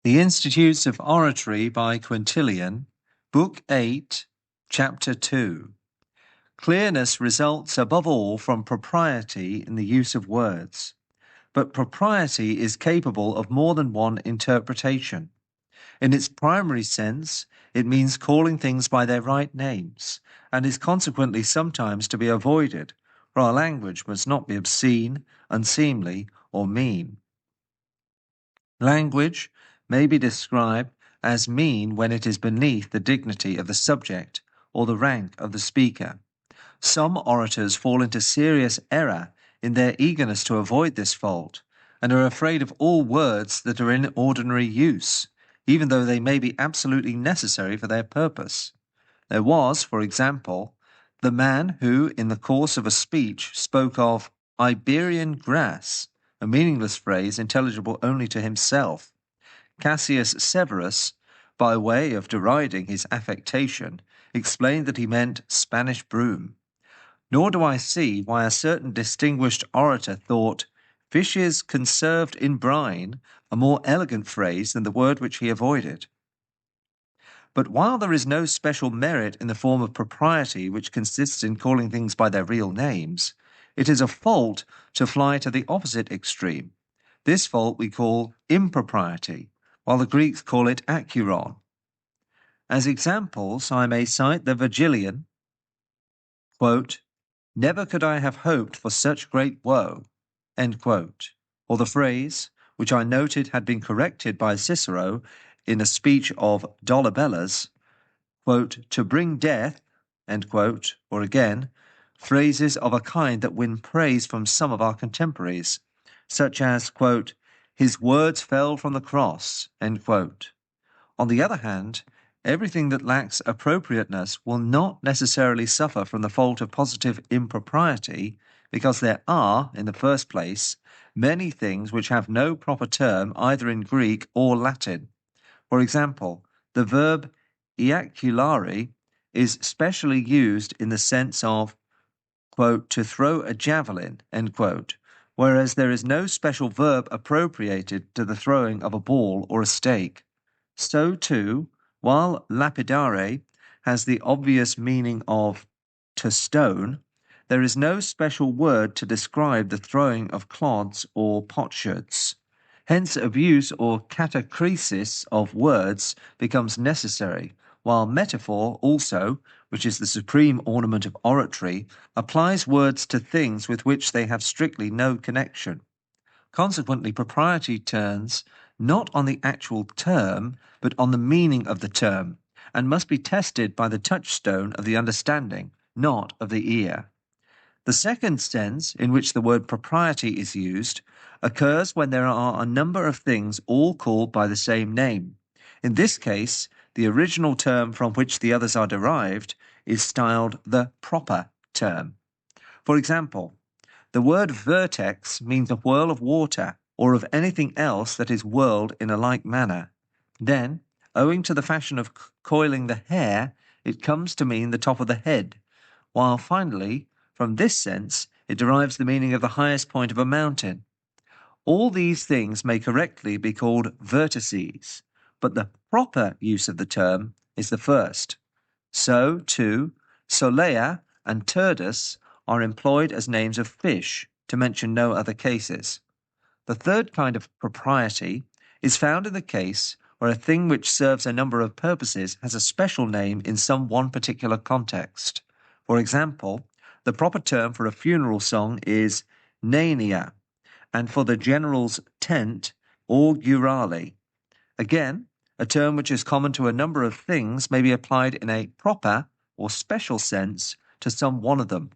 The Institutes of Oratory by Quintilian, Book 8, Chapter 2. Clearness results above all from propriety in the use of words, but propriety is capable of more than one interpretation. In its primary sense, it means calling things by their right names, and is consequently sometimes to be avoided, for our language must not be obscene, unseemly, or mean. Language may be described as mean when it is beneath the dignity of the subject or the rank of the speaker. Some orators fall into serious error in their eagerness to avoid this fault, and are afraid of all words that are in ordinary use, even though they may be absolutely necessary for their purpose. There was, for example, the man who, in the course of a speech, spoke of Iberian grass, a meaningless phrase intelligible only to himself. Cassius Severus, by way of deriding his affectation, explained that he meant Spanish broom. Nor do I see why a certain distinguished orator thought fishes conserved in brine a more elegant phrase than the word which he avoided. But while there is no special merit in the form of propriety which consists in calling things by their real names, it is a fault to fly to the opposite extreme. This fault we call impropriety, while the Greeks call it akuron. As examples, I may cite the Virgilian, quote, "Never could I have hoped for such great woe," end quote, or the phrase, which I noted had been corrected by Cicero in a speech of Dolabella's, quote, "to bring death," end quote, or again, phrases of a kind that win praise from some of our contemporaries, such as, quote, "his words fell from the cross," end quote. On the other hand, everything that lacks appropriateness will not necessarily suffer from the fault of positive impropriety, because there are, in the first place, many things which have no proper term either in Greek or Latin. For example, the verb eaculare is specially used in the sense of, quote, "to throw a javelin," end quote, whereas there is no special verb appropriated to the throwing of a ball or a stake. So too, while lapidare has the obvious meaning of to stone, there is no special word to describe the throwing of clods or potsherds. Hence abuse or catachresis of words becomes necessary, while metaphor also, which is the supreme ornament of oratory, applies words to things with which they have strictly no connection. Consequently, propriety turns not on the actual term, but on the meaning of the term, and must be tested by the touchstone of the understanding, not of the ear. The second sense in which the word propriety is used occurs when there are a number of things all called by the same name. In this case, the original term from which the others are derived is styled the proper term. For example, the word vertex means a whirl of water, or of anything else that is whirled in a like manner. Then, owing to the fashion of coiling the hair, it comes to mean the top of the head, while finally, from this sense, it derives the meaning of the highest point of a mountain. All these things may correctly be called vertices, but the proper use of the term is the first. So, too, solea and turdus are employed as names of fish, to mention no other cases. The third kind of propriety is found in the case where a thing which serves a number of purposes has a special name in some one particular context. For example, the proper term for a funeral song is nania, and for the general's tent, augurale. Again, a term which is common to a number of things may be applied in a proper or special sense to some one of them.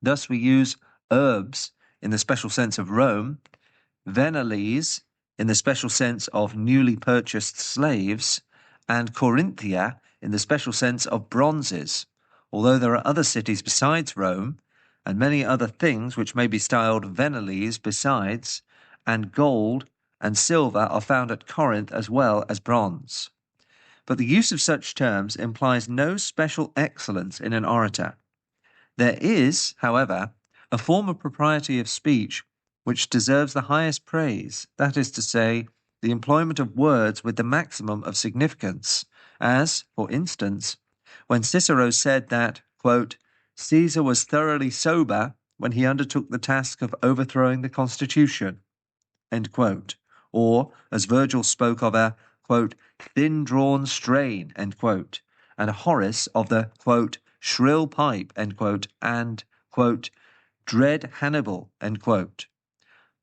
Thus we use herbs in the special sense of Rome, venales in the special sense of newly purchased slaves, and Corinthia in the special sense of bronzes, although there are other cities besides Rome, and many other things which may be styled venales besides, and gold and silver are found at Corinth as well as bronze. But the use of such terms implies no special excellence in an orator. There is, however, a form of propriety of speech which deserves the highest praise, that is to say, the employment of words with the maximum of significance, as, for instance, when Cicero said that, quote, Caesar was thoroughly sober when he undertook the task of overthrowing the constitution, end quote. Or, as Virgil spoke of a, quote, thin-drawn strain, end quote, and Horace of the, quote, shrill pipe, end quote, and, quote, dread Hannibal, end quote.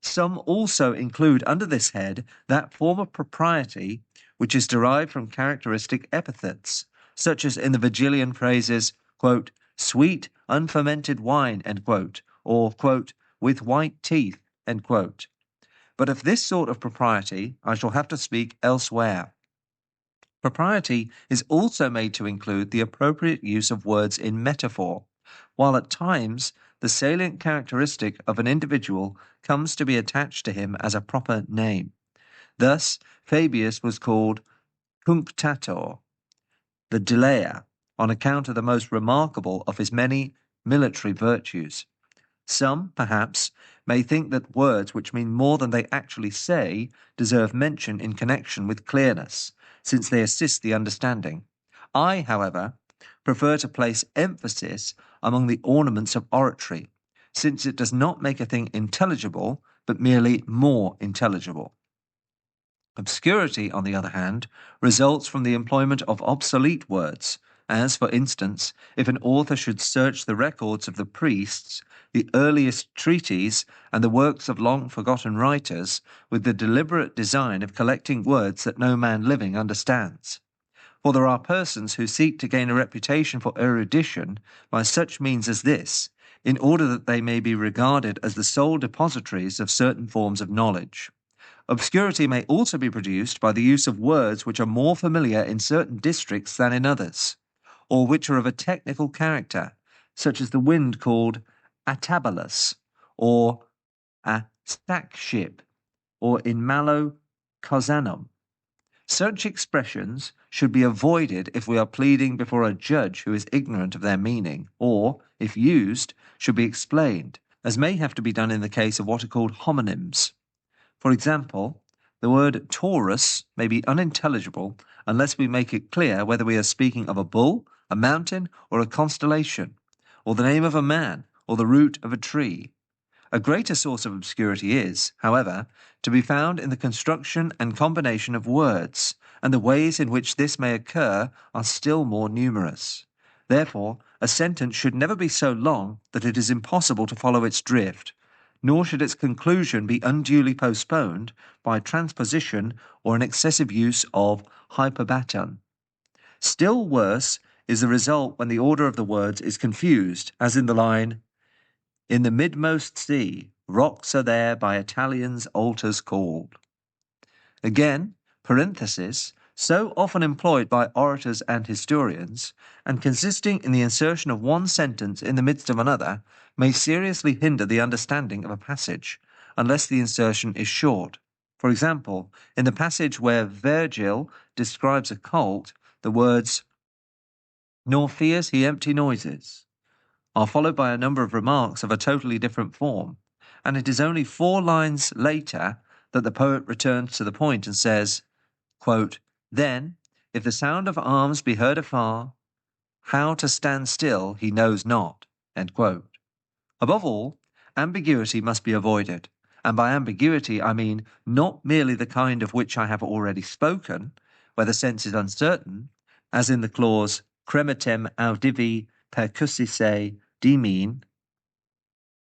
Some also include under this head that form of propriety which is derived from characteristic epithets, such as in the Virgilian phrases, quote, sweet, unfermented wine, end quote, or, quote, with white teeth, end quote. But of this sort of propriety I shall have to speak elsewhere. Propriety is also made to include the appropriate use of words in metaphor, while at times the salient characteristic of an individual comes to be attached to him as a proper name. Thus, Fabius was called Cunctator, the delayer, on account of the most remarkable of his many military virtues. Some, perhaps, may think that words which mean more than they actually say deserve mention in connection with clearness, since they assist the understanding. I, however, prefer to place emphasis among the ornaments of oratory, since it does not make a thing intelligible, but merely more intelligible. Obscurity, on the other hand, results from the employment of obsolete words, as, for instance, if an author should search the records of the priests, the earliest treatises, and the works of long-forgotten writers, with the deliberate design of collecting words that no man living understands. For there are persons who seek to gain a reputation for erudition by such means as this, in order that they may be regarded as the sole depositaries of certain forms of knowledge. Obscurity may also be produced by the use of words which are more familiar in certain districts than in others, or which are of a technical character, such as the wind called atabalus, or a stack ship, or in malo causanum. Such expressions should be avoided if we are pleading before a judge who is ignorant of their meaning, or, if used, should be explained, as may have to be done in the case of what are called homonyms. For example, the word Taurus may be unintelligible unless we make it clear whether we are speaking of a bull, a mountain, or a constellation, or the name of a man, or the root of a tree. A greater source of obscurity is, however, to be found in the construction and combination of words, and the ways in which this may occur are still more numerous. Therefore, a sentence should never be so long that it is impossible to follow its drift, nor should its conclusion be unduly postponed by transposition or an excessive use of hyperbaton. Still worse is the result when the order of the words is confused, as in the line, in the midmost sea, rocks are there by Italians altars called. Again, parenthesis, so often employed by orators and historians, and consisting in the insertion of one sentence in the midst of another, may seriously hinder the understanding of a passage, unless the insertion is short. For example, in the passage where Virgil describes a colt, the words, nor fears he empty noises, are followed by a number of remarks of a totally different form, and it is only 4 lines later that the poet returns to the point and says, quote, then, if the sound of arms be heard afar, how to stand still he knows not. End quote. Above all, ambiguity must be avoided, and by ambiguity I mean not merely the kind of which I have already spoken, where the sense is uncertain, as in the clause crematem audivi percussisse demean,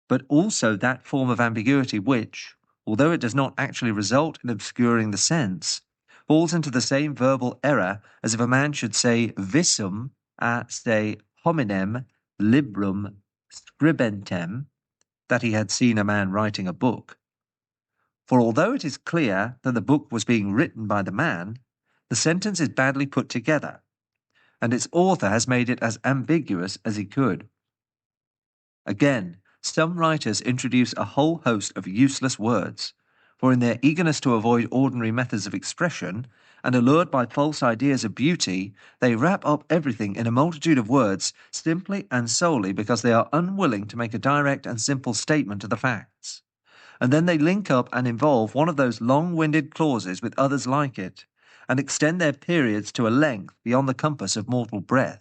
but also that form of ambiguity which, although it does not actually result in obscuring the sense, falls into the same verbal error as if a man should say visum a se hominem librum scribentem, that he had seen a man writing a book. For although it is clear that the book was being written by the man, the sentence is badly put together, and its author has made it as ambiguous as he could. Again, some writers introduce a whole host of useless words, for in their eagerness to avoid ordinary methods of expression, and allured by false ideas of beauty, they wrap up everything in a multitude of words simply and solely because they are unwilling to make a direct and simple statement of the facts. and then they link up and involve one of those long-winded clauses with others like it, and extend their periods to a length beyond the compass of mortal breath.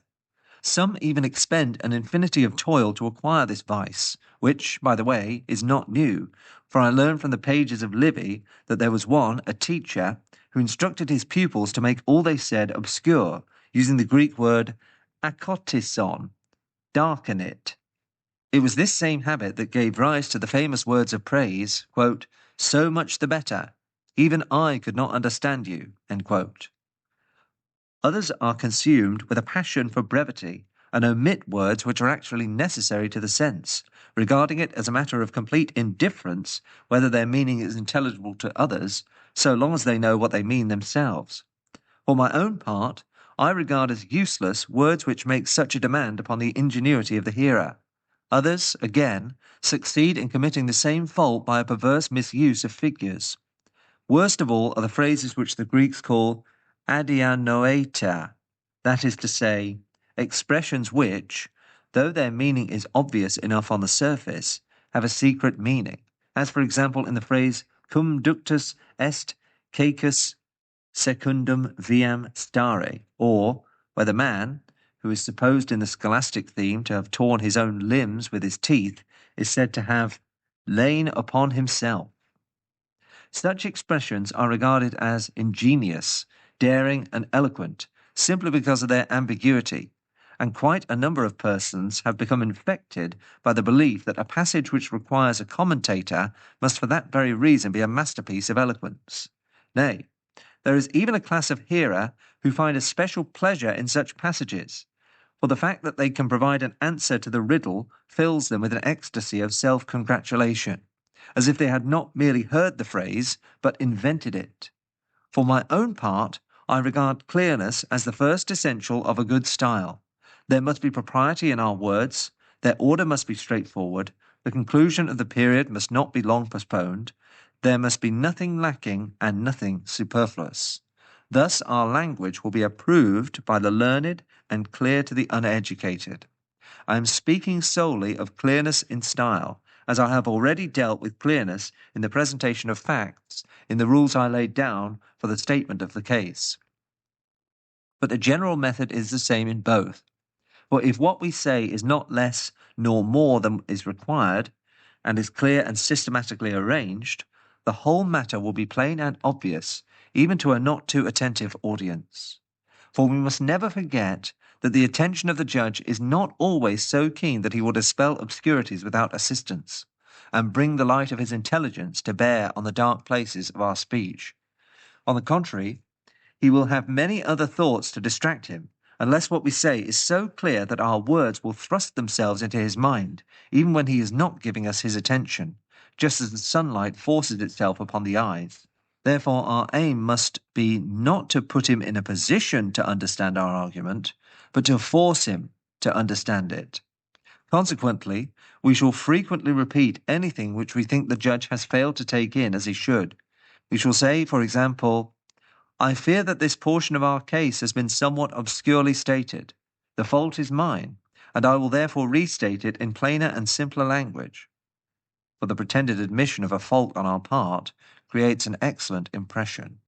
Some even expend an infinity of toil to acquire this vice, which, by the way, is not new, for I learned from the pages of Livy that there was one, a teacher, who instructed his pupils to make all they said obscure, using the Greek word akotison, darken it. It was this same habit that gave rise to the famous words of praise, quote, "So much the better. Even I could not understand you," end quote. Others are consumed with a passion for brevity and omit words which are actually necessary to the sense, regarding it as a matter of complete indifference whether their meaning is intelligible to others, so long as they know what they mean themselves. For my own part, I regard as useless words which make such a demand upon the ingenuity of the hearer. Others, again, succeed in committing the same fault by a perverse misuse of figures. Worst of all are the phrases which the Greeks call adianoeta, that is to say, expressions which, though their meaning is obvious enough on the surface, have a secret meaning, as for example in the phrase cum ductus est caecus secundum viam stare, or where the man, who is supposed in the scholastic theme to have torn his own limbs with his teeth, is said to have lain upon himself. Such expressions are regarded as ingenious, daring, and eloquent, simply because of their ambiguity, and quite a number of persons have become infected by the belief that a passage which requires a commentator must for that very reason be a masterpiece of eloquence. Nay, there is even a class of hearer who find a special pleasure in such passages, for the fact that they can provide an answer to the riddle fills them with an ecstasy of self-congratulation, as if they had not merely heard the phrase, but invented it. For my own part, I regard clearness as the first essential of a good style. There must be propriety in our words, their order must be straightforward, the conclusion of the period must not be long postponed, there must be nothing lacking and nothing superfluous. Thus our language will be approved by the learned and clear to the uneducated. I am speaking solely of clearness in style, as I have already dealt with clearness in the presentation of facts in the rules I laid down for the statement of the case. But the general method is the same in both. For if what we say is not less nor more than is required, and is clear and systematically arranged, the whole matter will be plain and obvious, even to a not too attentive audience. For we must never forget that the attention of the judge is not always so keen that he will dispel obscurities without assistance, and bring the light of his intelligence to bear on the dark places of our speech. On the contrary, he will have many other thoughts to distract him, unless what we say is so clear that our words will thrust themselves into his mind, even when he is not giving us his attention, just as the sunlight forces itself upon the eyes. Therefore, our aim must be not to put him in a position to understand our argument, but to force him to understand it. Consequently, we shall frequently repeat anything which we think the judge has failed to take in as he should. We shall say, for example, "I fear that this portion of our case has been somewhat obscurely stated. The fault is mine, and I will therefore restate it in plainer and simpler language." For the pretended admission of a fault on our part creates an excellent impression.